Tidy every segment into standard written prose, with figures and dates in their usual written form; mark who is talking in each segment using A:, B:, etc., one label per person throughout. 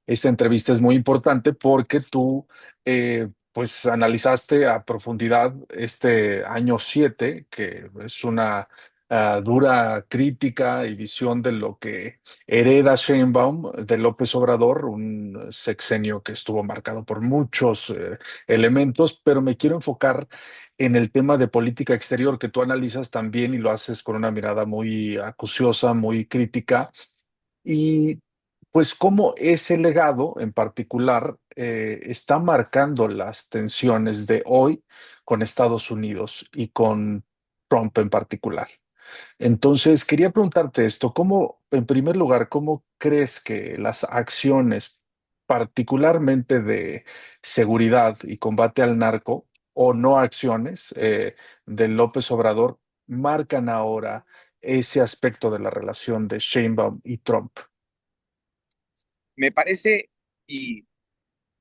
A: esta entrevista es muy importante porque tú, pues, analizaste a profundidad este año 7, que es una dura crítica y visión de lo que hereda Sheinbaum de López Obrador, un sexenio que estuvo marcado por muchos elementos, pero me quiero enfocar en el tema de política exterior que tú analizas también y lo haces con una mirada muy acuciosa, muy crítica. Y pues cómo ese legado en particular está marcando las tensiones de hoy con Estados Unidos y con Trump en particular. Entonces, quería preguntarte esto, ¿cómo, en primer lugar, cómo crees que las acciones, particularmente de seguridad y combate al narco, o no acciones de López Obrador, marcan ahora ese aspecto de la relación de Sheinbaum y Trump?
B: Me parece, y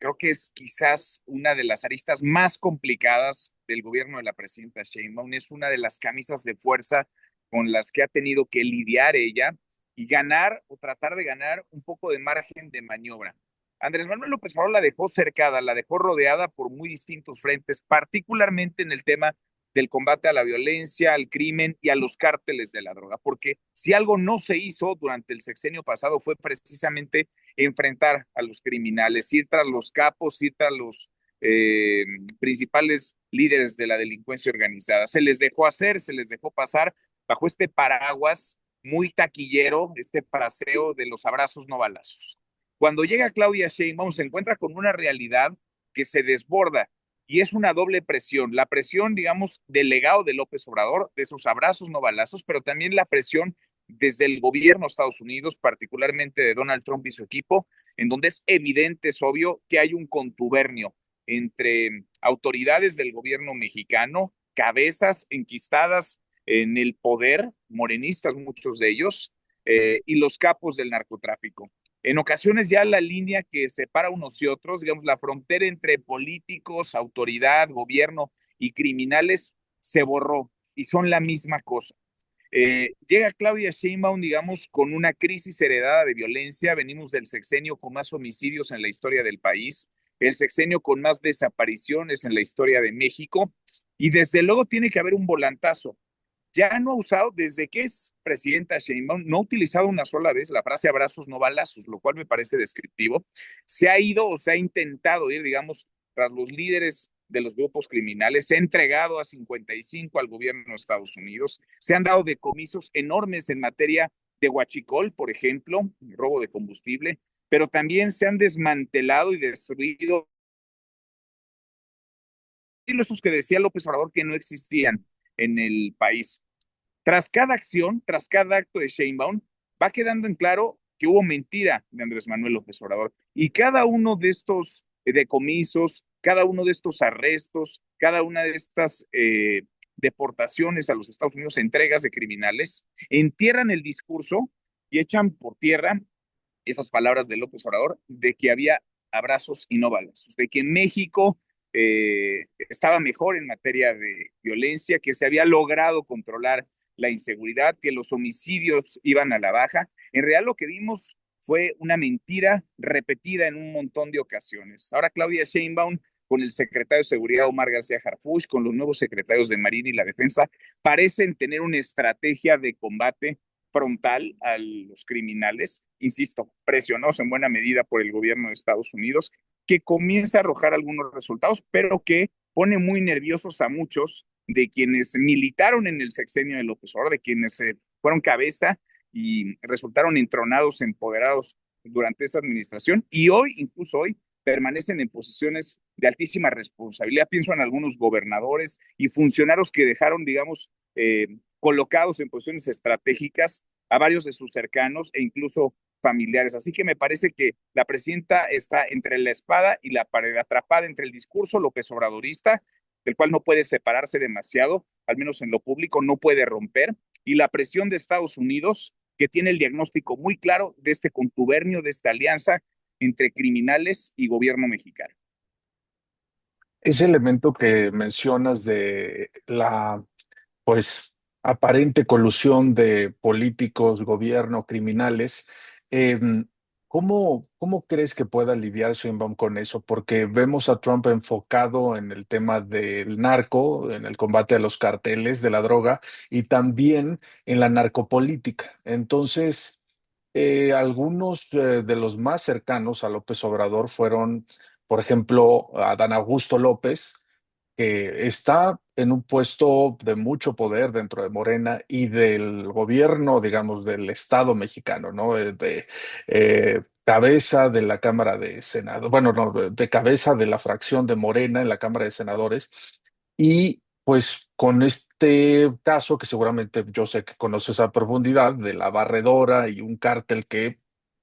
B: creo que es quizás una de las aristas más complicadas del gobierno de la presidenta Sheinbaum, es una de las camisas de fuerza con las que ha tenido que lidiar ella y ganar o tratar de ganar un poco de margen de maniobra. Andrés Manuel López Obrador la dejó cercada, la dejó rodeada por muy distintos frentes, particularmente en el tema del combate a la violencia, al crimen y a los cárteles de la droga, porque si algo no se hizo durante el sexenio pasado fue precisamente enfrentar a los criminales, ir tras los capos, ir tras los principales líderes de la delincuencia organizada. Se les dejó hacer, se les dejó pasar bajo este paraguas muy taquillero, este fraseo de los abrazos no balazos. Cuando llega Claudia Sheinbaum se encuentra con una realidad que se desborda y es una doble presión, la presión, digamos, del legado de López Obrador, de esos abrazos no balazos, pero también la presión desde el gobierno de Estados Unidos, particularmente de Donald Trump y su equipo, en donde es evidente, es obvio, que hay un contubernio entre autoridades del gobierno mexicano, cabezas enquistadas en el poder, morenistas muchos de ellos, y los capos del narcotráfico. En ocasiones ya la línea que separa unos y otros, digamos, la frontera entre políticos, autoridad, gobierno y criminales se borró y son la misma cosa. Llega Claudia Sheinbaum, digamos, con una crisis heredada de violencia. Venimos del sexenio con más homicidios en la historia del país, el sexenio con más desapariciones en la historia de México, y desde luego tiene que haber un volantazo. Ya no ha usado, desde que es presidenta Sheinbaum, no ha utilizado una sola vez la frase abrazos no balazos, lo cual me parece descriptivo. Se ha ido o se ha intentado ir, digamos, tras los líderes de los grupos criminales, se ha entregado a 55 al gobierno de Estados Unidos, se han dado decomisos enormes en materia de huachicol, por ejemplo, robo de combustible, pero también se han desmantelado y destruido esos que decía López Obrador que no existían en el país. Tras cada acción, tras cada acto de Sheinbaum, va quedando en claro que hubo mentira de Andrés Manuel López Obrador. Y cada uno de estos decomisos, cada uno de estos arrestos, cada una de estas deportaciones a los Estados Unidos, entregas de criminales, entierran el discurso y echan por tierra esas palabras de López Obrador de que había abrazos y no balazos, de que México estaba mejor en materia de violencia, que se había logrado controlar la inseguridad, que los homicidios iban a la baja. En realidad lo que vimos fue una mentira repetida en un montón de ocasiones. Ahora Claudia Sheinbaum, con el secretario de Seguridad Omar García Harfuch, con los nuevos secretarios de Marina y la Defensa, parecen tener una estrategia de combate frontal a los criminales, insisto, presionados en buena medida por el gobierno de Estados Unidos, que comienza a arrojar algunos resultados, pero que pone muy nerviosos a muchos de quienes militaron en el sexenio de López Obrador, de quienes fueron cabeza y resultaron entronados, empoderados durante esa administración y hoy, incluso hoy, permanecen en posiciones de altísima responsabilidad. Pienso en algunos gobernadores y funcionarios que dejaron, digamos, colocados en posiciones estratégicas a varios de sus cercanos e incluso familiares. Así que me parece que la presidenta está entre la espada y la pared, atrapada entre el discurso López Obradorista, del cual no puede separarse demasiado, al menos en lo público no puede romper, y la presión de Estados Unidos, que tiene el diagnóstico muy claro de este contubernio, de esta alianza entre criminales y gobierno mexicano.
A: Ese elemento que mencionas de la, pues, aparente colusión de políticos, gobierno, criminales, eh, ¿Cómo crees que pueda lidiar Sheinbaum con eso? Porque vemos a Trump enfocado en el tema del narco, en el combate a los carteles de la droga y también en la narcopolítica. Entonces, algunos de los más cercanos a López Obrador fueron, por ejemplo, Adán Augusto López, que está en un puesto de mucho poder dentro de Morena y del gobierno, digamos, del Estado mexicano, ¿no? Cabeza de la Cámara de Senado, bueno, no, de cabeza de la fracción de Morena en la Cámara de Senadores. Y pues con este caso, que seguramente yo sé que conoces a profundidad, de la barredora y un cártel que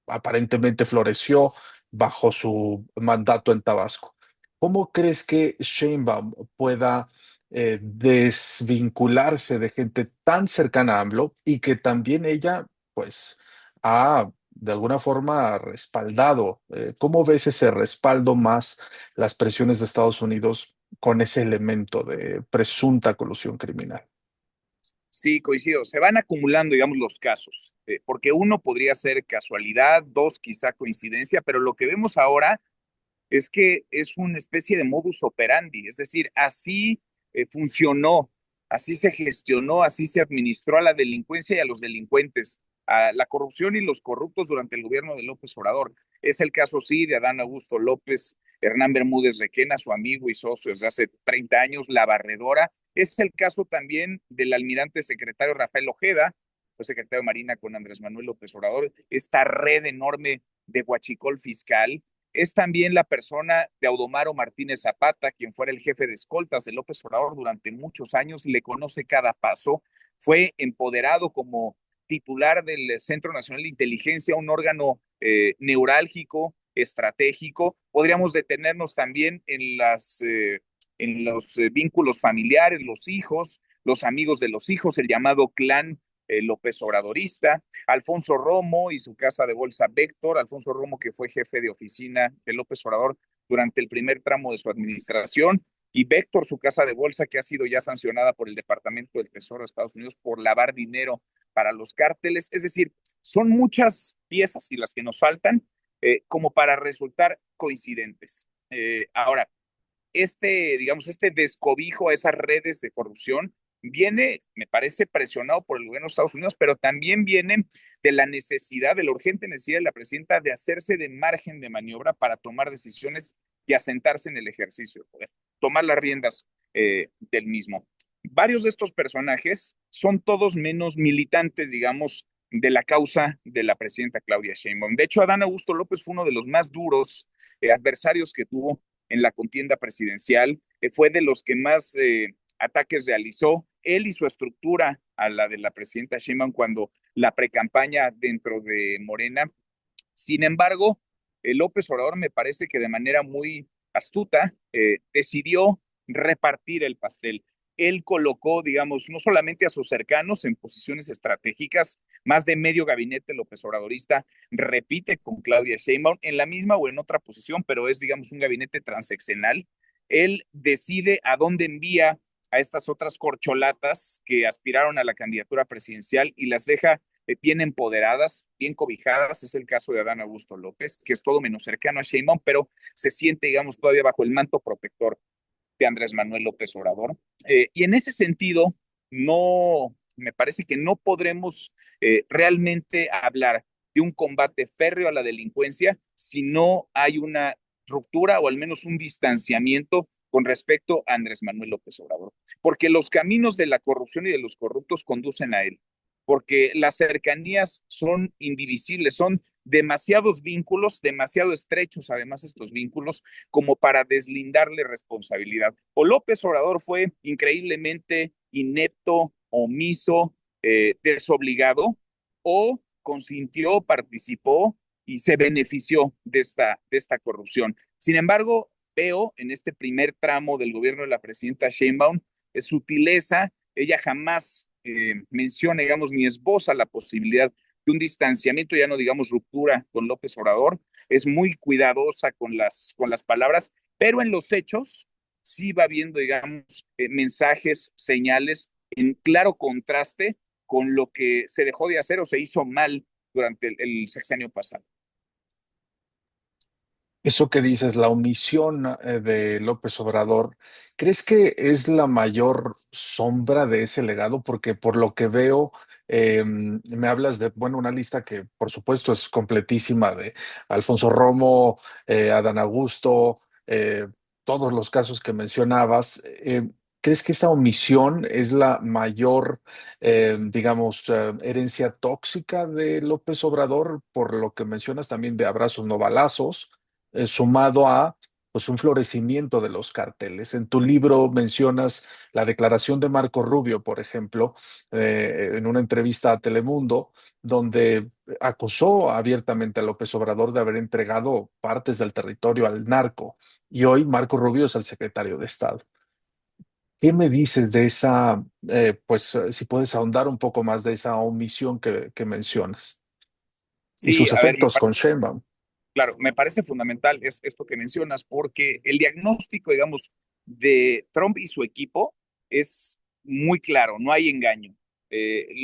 A: aparentemente floreció bajo su mandato en Tabasco. ¿Cómo crees que Sheinbaum pueda desvincularse de gente tan cercana a AMLO y que también ella, pues, ha de alguna forma respaldado? ¿Cómo ves ese respaldo más las presiones de Estados Unidos con ese elemento de presunta colusión criminal?
B: Sí, coincido. Se van acumulando, digamos, los casos, porque uno podría ser casualidad, dos quizá coincidencia, pero lo que vemos ahora es que es una especie de modus operandi, es decir, así funcionó, así se gestionó, así se administró a la delincuencia y a los delincuentes, a la corrupción y los corruptos durante el gobierno de López Obrador. Es el caso, sí, de Adán Augusto López, Hernán Bermúdez Requena, su amigo y socio desde hace 30 años, La Barredora. Es el caso también del almirante secretario Rafael Ojeda, fue secretario de Marina con Andrés Manuel López Obrador, esta red enorme de huachicol fiscal. Es también la persona de Audomaro Martínez Zapata, quien fuera el jefe de escoltas de López Obrador durante muchos años, le conoce cada paso, fue empoderado como titular del Centro Nacional de Inteligencia, un órgano neurálgico, estratégico. Podríamos detenernos también en los vínculos familiares, los hijos, los amigos de los hijos, el llamado clan López Obradorista. Alfonso Romo y su casa de bolsa Véctor, Alfonso Romo que fue jefe de oficina de López Obrador durante el primer tramo de su administración, y Véctor, su casa de bolsa que ha sido ya sancionada por el Departamento del Tesoro de Estados Unidos por lavar dinero para los cárteles. Es decir, son muchas piezas y las que nos faltan como para resultar coincidentes. Ahora, digamos, este descobijo a esas redes de corrupción viene, me parece, presionado por el gobierno de Estados Unidos, pero también viene de la necesidad, de la urgente necesidad de la presidenta de hacerse de margen de maniobra para tomar decisiones y asentarse en el ejercicio del poder, tomar las riendas del mismo. Varios de estos personajes son todos menos militantes, digamos, de la causa de la presidenta Claudia Sheinbaum. De hecho, Adán Augusto López fue uno de los más duros adversarios que tuvo en la contienda presidencial, fue de los que más ataques realizó, él y su estructura a la de la presidenta Sheinbaum cuando la precampaña dentro de Morena. Sin embargo, López Obrador me parece que de manera muy astuta decidió repartir el pastel. Él colocó, digamos, no solamente a sus cercanos en posiciones estratégicas, más de medio gabinete López Obradorista repite con Claudia Sheinbaum en la misma o en otra posición, pero es, digamos, un gabinete transeccional. Él decide a dónde envía a estas otras corcholatas que aspiraron a la candidatura presidencial y las deja bien empoderadas, bien cobijadas. Es el caso de Adán Augusto López, que es todo menos cercano a Sheinbaum, pero se siente, digamos, todavía bajo el manto protector de Andrés Manuel López Obrador. Y en ese sentido, no, me parece que no podremos realmente hablar de un combate férreo a la delincuencia si no hay una ruptura o al menos un distanciamiento con respecto a Andrés Manuel López Obrador, porque los caminos de la corrupción y de los corruptos conducen a él, porque las cercanías son indivisibles, son demasiados vínculos, demasiado estrechos además estos vínculos, como para deslindarle responsabilidad. O López Obrador fue increíblemente inepto, omiso, desobligado, o consintió, participó y se benefició de esta corrupción. Sin embargo, veo en este primer tramo del gobierno de la presidenta Sheinbaum sutileza. Ella jamás menciona, digamos, ni esboza la posibilidad de un distanciamiento, ya no digamos ruptura con López Obrador. Es muy cuidadosa con las palabras, pero en los hechos sí va viendo, digamos, mensajes, señales en claro contraste con lo que se dejó de hacer o se hizo mal durante el sexenio pasado.
A: Eso que dices, la omisión de López Obrador, ¿crees que es la mayor sombra de ese legado? Porque por lo que veo, me hablas de, bueno, una lista que por supuesto es completísima de Alfonso Romo, Adán Augusto, todos los casos que mencionabas. ¿Crees que esa omisión es la mayor, digamos, herencia tóxica de López Obrador, por lo que mencionas también de abrazos no balazos? Sumado a pues un florecimiento de los cárteles. En tu libro mencionas la declaración de Marco Rubio, por ejemplo, en una entrevista a Telemundo, donde acusó abiertamente a López Obrador de haber entregado partes del territorio al narco. Y hoy Marco Rubio es el secretario de Estado. ¿Qué me dices de esa, si puedes ahondar un poco más de esa omisión que mencionas y
B: Sí,
A: sus
B: a ver,
A: efectos con Sheinbaum?
B: claro, me parece fundamental es esto que mencionas, porque el diagnóstico, digamos, de Trump y su equipo es muy claro, no hay engaño.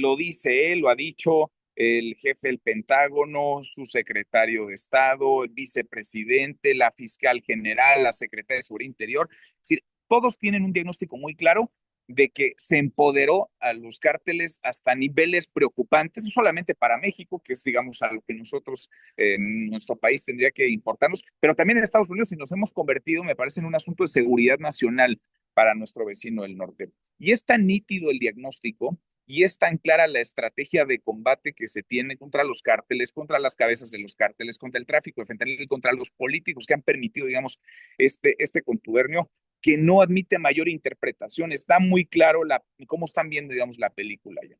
B: Lo dice él, lo ha dicho el jefe del Pentágono, su secretario de Estado, el vicepresidente, la fiscal general, la secretaria de Seguridad Interior. Es decir, todos tienen un diagnóstico muy claro de que se empoderó a los cárteles hasta niveles preocupantes, no solamente para México, que es, digamos, a lo que nosotros en nuestro país tendría que importarnos, pero también en Estados Unidos, y nos hemos convertido, me parece, en un asunto de seguridad nacional para nuestro vecino del norte. Y es tan nítido el diagnóstico y es tan clara la estrategia de combate que se tiene contra los cárteles, contra las cabezas de los cárteles, contra el tráfico de fentanilo y contra los políticos que han permitido, digamos, este contubernio, que no admite mayor interpretación. Está muy claro cómo están viendo, digamos, la película ya.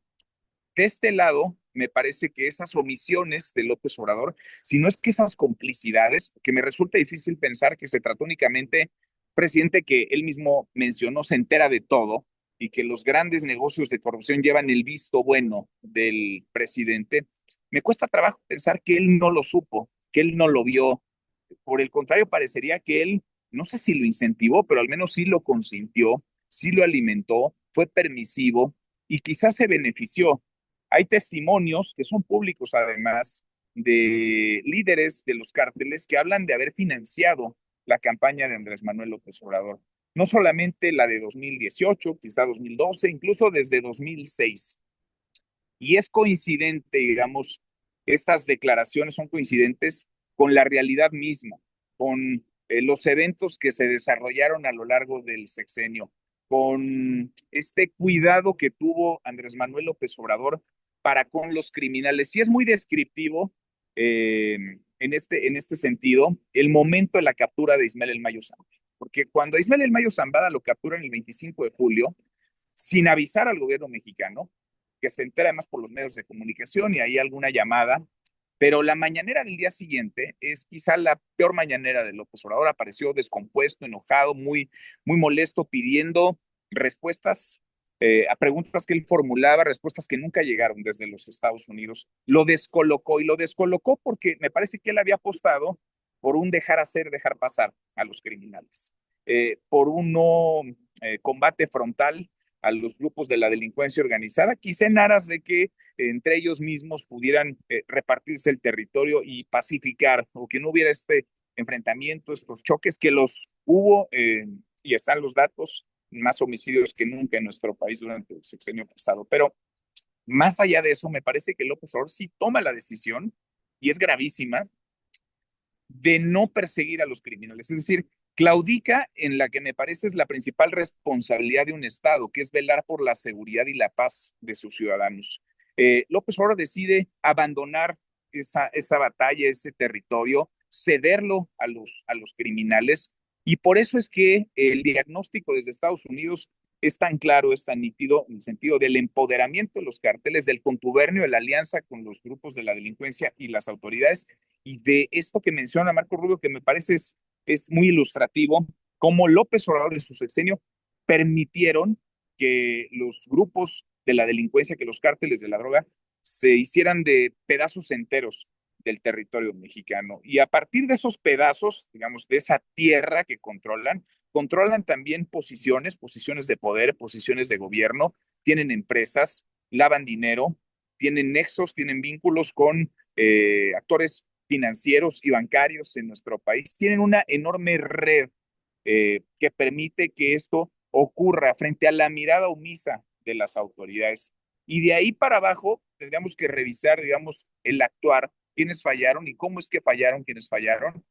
B: De este lado, me parece que esas omisiones de López Obrador, si no es que esas complicidades, que me resulta difícil pensar que se trató únicamente presidente que él mismo mencionó, se entera de todo y que los grandes negocios de corrupción llevan el visto bueno del presidente, me cuesta trabajo pensar que él no lo supo, que él no lo vio. Por el contrario, parecería que él, no sé si lo incentivó, pero al menos sí lo consintió, sí lo alimentó, fue permisivo y quizás se benefició. Hay testimonios que son públicos además de líderes de los cárteles que hablan de haber financiado la campaña de Andrés Manuel López Obrador. No solamente la de 2018, quizá 2012, incluso desde 2006. Y es coincidente, digamos, estas declaraciones son coincidentes con la realidad misma, con los eventos que se desarrollaron a lo largo del sexenio, con este cuidado que tuvo Andrés Manuel López Obrador para con los criminales. Y es muy descriptivo en este sentido el momento de la captura de Ismael El Mayo Zambada. Porque cuando Ismael El Mayo Zambada lo capturan el 25 de julio, sin avisar al gobierno mexicano, que se entera además por los medios de comunicación y hay alguna llamada, pero la mañanera del día siguiente es quizá la peor mañanera de López Obrador. Apareció descompuesto, enojado, muy molesto, pidiendo respuestas a preguntas que él formulaba, respuestas que nunca llegaron desde los Estados Unidos. Lo descolocó y lo descolocó porque me parece que él había apostado por un dejar hacer, dejar pasar a los criminales, por un no combate frontal a los grupos de la delincuencia organizada, quizá en aras de que entre ellos mismos pudieran repartirse el territorio y pacificar, o que no hubiera este enfrentamiento, estos choques que los hubo, y están los datos, más homicidios que nunca en nuestro país durante el sexenio pasado. Pero más allá de eso, me parece que López Obrador sí toma la decisión, y es gravísima, de no perseguir a los criminales. Es decir, claudica en la que me parece es la principal responsabilidad de un Estado, que es velar por la seguridad y la paz de sus ciudadanos. López Obrador decide abandonar esa batalla, ese territorio, cederlo a los criminales, y por eso es que el diagnóstico desde Estados Unidos es tan claro, es tan nítido en el sentido del empoderamiento de los carteles, del contubernio, de la alianza con los grupos de la delincuencia y las autoridades, y de esto que menciona Marco Rubio, que me parece es muy ilustrativo, cómo López Obrador en su sexenio permitieron que los grupos de la delincuencia, que los cárteles de la droga, se hicieran de pedazos enteros del territorio mexicano. Y a partir de esos pedazos, digamos, de esa tierra que controlan, controlan también posiciones de poder, posiciones de gobierno, tienen empresas, lavan dinero, tienen nexos, tienen vínculos con actores financieros y bancarios en nuestro país tienen una enorme red que permite que esto ocurra frente a la mirada omisa de las autoridades. Y de ahí para abajo tendríamos que revisar, digamos, el actuar, quiénes fallaron y cómo es que fallaron quienes fallaron,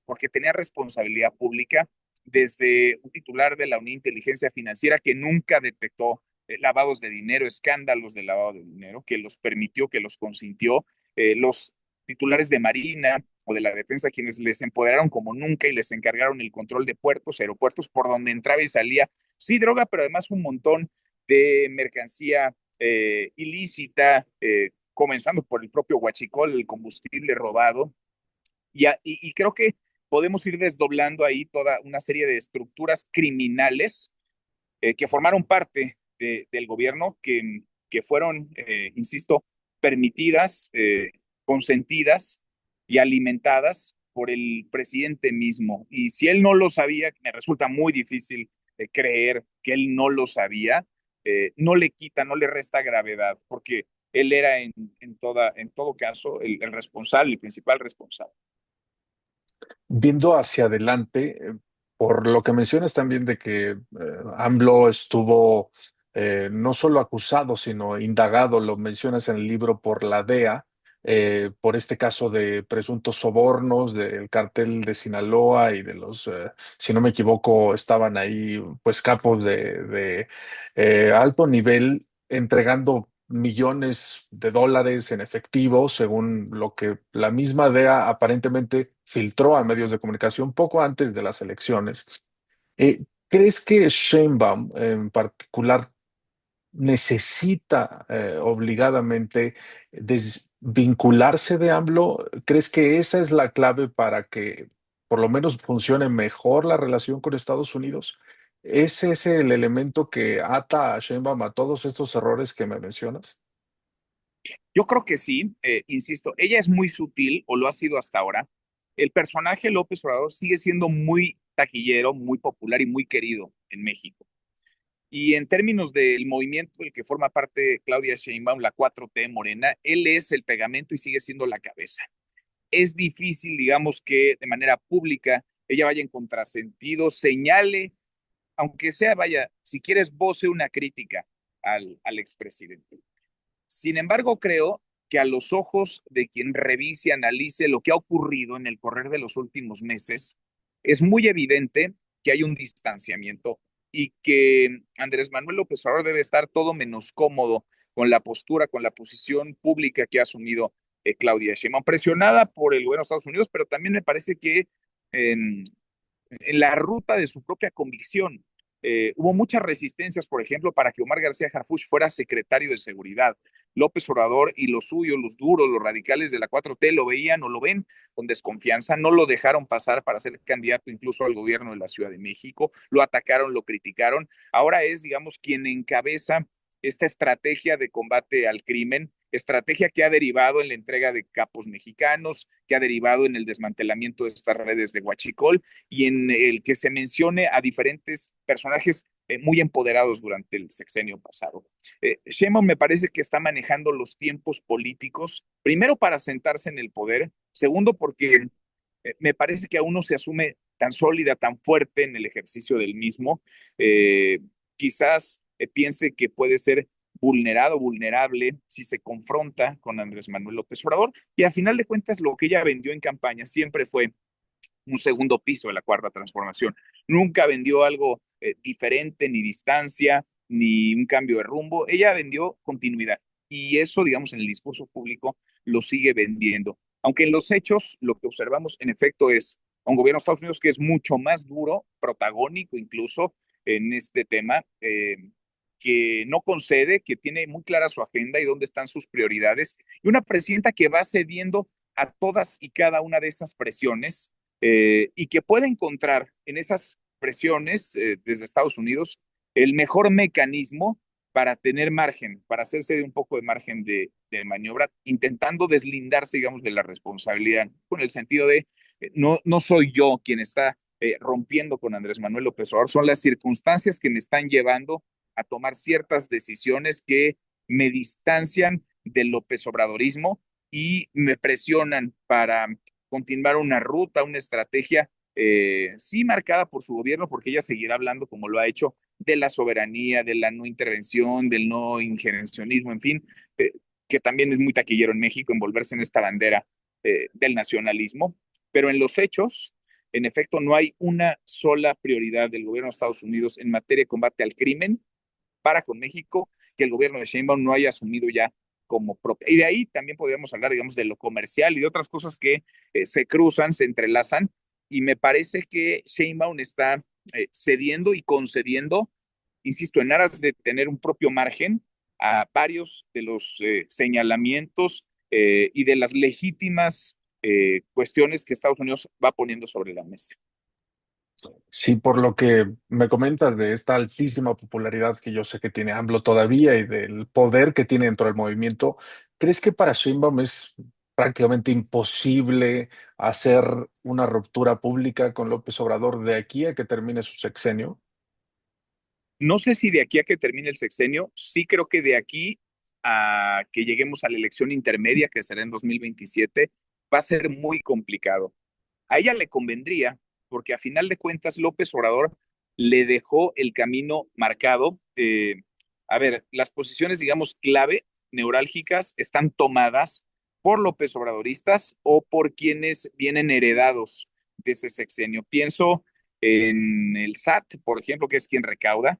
B: porque tenía responsabilidad pública desde un titular de la Unidad de Inteligencia Financiera que nunca detectó lavados de dinero, escándalos de lavado de dinero, que los permitió, que los consintió, los titulares de Marina o de la Defensa, quienes les empoderaron como nunca y les encargaron el control de puertos, aeropuertos, por donde entraba y salía, sí, droga, pero además un montón de mercancía ilícita, comenzando por el propio huachicol, el combustible robado, y creo que podemos ir desdoblando ahí toda una serie de estructuras criminales que formaron parte del gobierno, que fueron, insisto, permitidas, consentidas y alimentadas por el presidente mismo. Y si él no lo sabía, me resulta muy difícil creer que él no lo sabía, no le quita, no le resta gravedad, porque él era en todo caso el responsable, el principal responsable.
A: Viendo hacia adelante, por lo que mencionas también de que AMLO estuvo no solo acusado, sino indagado, lo mencionas en el libro por la DEA, por este caso de presuntos sobornos del cártel de Sinaloa y de los, si no me equivoco, estaban ahí pues capos de alto nivel entregando millones de dólares en efectivo, según lo que la misma DEA aparentemente filtró a medios de comunicación poco antes de las elecciones. ¿Crees que Sheinbaum en particular necesita obligadamente desvincularse de AMLO? ¿Crees que esa es la clave para que por lo menos funcione mejor la relación con Estados Unidos? ¿Ese es el elemento que ata a Sheinbaum a todos estos errores que me mencionas?
B: Yo creo que sí, insisto, ella es muy sutil, o lo ha sido hasta ahora. El personaje López Obrador sigue siendo muy taquillero, muy popular y muy querido en México. Y en términos del movimiento del que forma parte Claudia Sheinbaum, la 4T Morena, él es el pegamento y sigue siendo la cabeza. Es difícil, digamos, que de manera pública ella vaya en contrasentido, señale, aunque sea, vaya, si quieres, voce una crítica al expresidente. Sin embargo, creo que a los ojos de quien revise y analice lo que ha ocurrido en el correr de los últimos meses, es muy evidente que hay un distanciamiento y que Andrés Manuel López Obrador debe estar todo menos cómodo con la postura, con la posición pública que ha asumido Claudia Sheinbaum, presionada por el gobierno de Estados Unidos, pero también me parece que en, en la ruta de su propia convicción. Hubo muchas resistencias, por ejemplo, para que Omar García Harfuch fuera secretario de Seguridad. López Obrador y los suyos, los duros, los radicales de la 4T, lo veían o lo ven con desconfianza, no lo dejaron pasar para ser candidato incluso al gobierno de la Ciudad de México, lo atacaron, lo criticaron. Ahora es, digamos, quien encabeza esta estrategia de combate al crimen, estrategia que ha derivado en la entrega de capos mexicanos, que ha derivado en el desmantelamiento de estas redes de huachicol y en el que se mencione a diferentes personajes muy empoderados durante el sexenio pasado. Sheinbaum me parece que está manejando los tiempos políticos, primero para sentarse en el poder, segundo porque me parece que aún no se asume tan sólida, tan fuerte en el ejercicio del mismo. Eh, Quizás piense que puede ser vulnerado, vulnerable, si se confronta con Andrés Manuel López Obrador, y al final de cuentas lo que ella vendió en campaña siempre fue un segundo piso de la cuarta transformación. Nunca vendió algo diferente, ni distancia, ni un cambio de rumbo. Ella vendió continuidad. Y eso, digamos, en el discurso público lo sigue vendiendo. Aunque en los hechos lo que observamos, en efecto, es un gobierno de Estados Unidos que es mucho más duro, protagónico incluso en este tema, que no concede, que tiene muy clara su agenda y dónde están sus prioridades, y una presidenta que va cediendo a todas y cada una de esas presiones y que puede encontrar en esas presiones desde Estados Unidos el mejor mecanismo para tener margen, para hacerse de un poco de margen de maniobra, intentando deslindarse, digamos, de la responsabilidad, con el sentido de no soy yo quien está rompiendo con Andrés Manuel López Obrador, son las circunstancias que me están llevando a tomar ciertas decisiones que me distancian del López Obradorismo y me presionan para continuar una ruta, una estrategia, sí marcada por su gobierno, porque ella seguirá hablando como lo ha hecho de la soberanía, de la no intervención, del no injerencionismo, en fin, que también es muy taquillero en México envolverse en esta bandera del nacionalismo, pero en los hechos, en efecto, no hay una sola prioridad del gobierno de Estados Unidos en materia de combate al crimen para con México que el gobierno de Sheinbaum no haya asumido ya como propia. Y de ahí también podríamos hablar, digamos, de lo comercial y de otras cosas que se cruzan, se entrelazan, y me parece que Sheinbaum está cediendo y concediendo, insisto, en aras de tener un propio margen a varios de los señalamientos y de las legítimas cuestiones que Estados Unidos va poniendo sobre la mesa.
A: Sí, por lo que me comentas de esta altísima popularidad que yo sé que tiene AMLO todavía y del poder que tiene dentro del movimiento, ¿crees que para Sheinbaum es prácticamente imposible hacer una ruptura pública con López Obrador de aquí a que termine su sexenio?
B: No sé si de aquí a que termine el sexenio, sí creo que de aquí a que lleguemos a la elección intermedia, que será en 2027, va a ser muy complicado. A ella le convendría, porque a final de cuentas López Obrador le dejó el camino marcado. A ver, las posiciones, digamos, clave, neurálgicas, están tomadas por López Obradoristas o por quienes vienen heredados de ese sexenio. Pienso en el SAT, por ejemplo, que es quien recauda,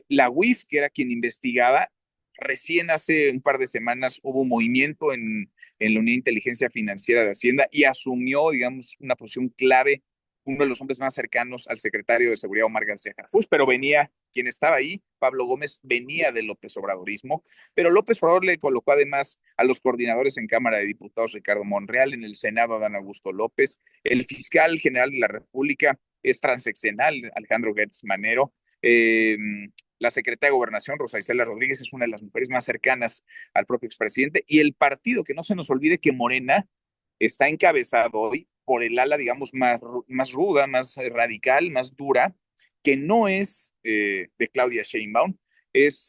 B: la UIF, que era quien investigaba. Recién hace un par de semanas hubo un movimiento en la Unidad de Inteligencia Financiera de Hacienda y asumió, digamos, una posición clave uno de los hombres más cercanos al secretario de Seguridad, Omar García Harfuch, pero venía, quien estaba ahí, Pablo Gómez, venía del López Obradorismo, pero López Obrador le colocó además a los coordinadores en Cámara de Diputados, Ricardo Monreal, en el Senado, Adán Augusto López, el fiscal general de la República es transeccional, Alejandro Gertz Manero, eh, la secretaria de Gobernación, Rosa Isela Rodríguez, es una de las mujeres más cercanas al propio expresidente, y el partido, que no se nos olvide que Morena está encabezado hoy por el ala, digamos, más ruda, más radical, más dura, que no es de Claudia Sheinbaum, es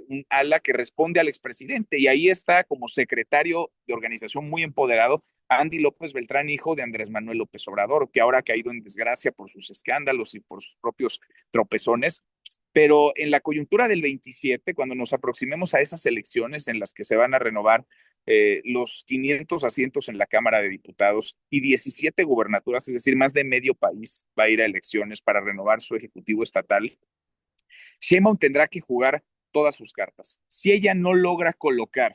B: un ala que responde al expresidente. Y ahí está como secretario de organización muy empoderado Andy López Beltrán, hijo de Andrés Manuel López Obrador, que ahora ha caído en desgracia por sus escándalos y por sus propios tropezones. Pero en la coyuntura del 27, cuando nos aproximemos a esas elecciones en las que se van a renovar los 500 asientos en la Cámara de Diputados y 17 gubernaturas, es decir, más de medio país va a ir a elecciones para renovar su ejecutivo estatal, Sheinbaum tendrá que jugar todas sus cartas. Si ella no logra colocar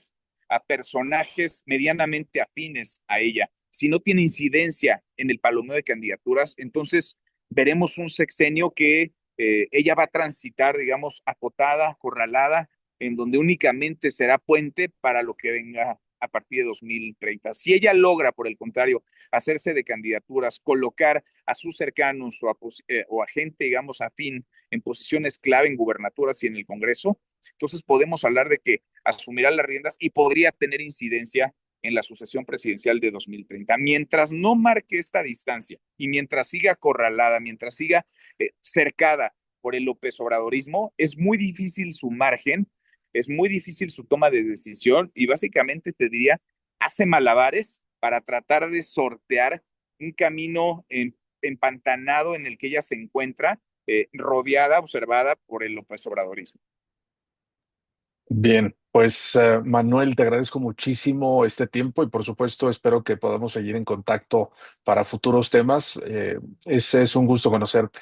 B: a personajes medianamente afines a ella, si no tiene incidencia en el palomeo de candidaturas, entonces veremos un sexenio que ella va a transitar, digamos, acotada, acorralada, en donde únicamente será puente para lo que venga a partir de 2030. Si ella logra, por el contrario, hacerse de candidaturas, colocar a sus cercanos o a gente, digamos, afín en posiciones clave en gubernaturas y en el Congreso, entonces podemos hablar de que asumirá las riendas y podría tener incidencia en la sucesión presidencial de 2030. Mientras no marque esta distancia y mientras siga acorralada, mientras siga cercada por el López Obradorismo, es muy difícil su margen, es muy difícil su toma de decisión y básicamente te diría, hace malabares para tratar de sortear un camino empantanado en el que ella se encuentra, rodeada, observada por el López Obradorismo.
A: Bien, pues Manuel, te agradezco muchísimo este tiempo y por supuesto espero que podamos seguir en contacto para futuros temas. Es un gusto conocerte.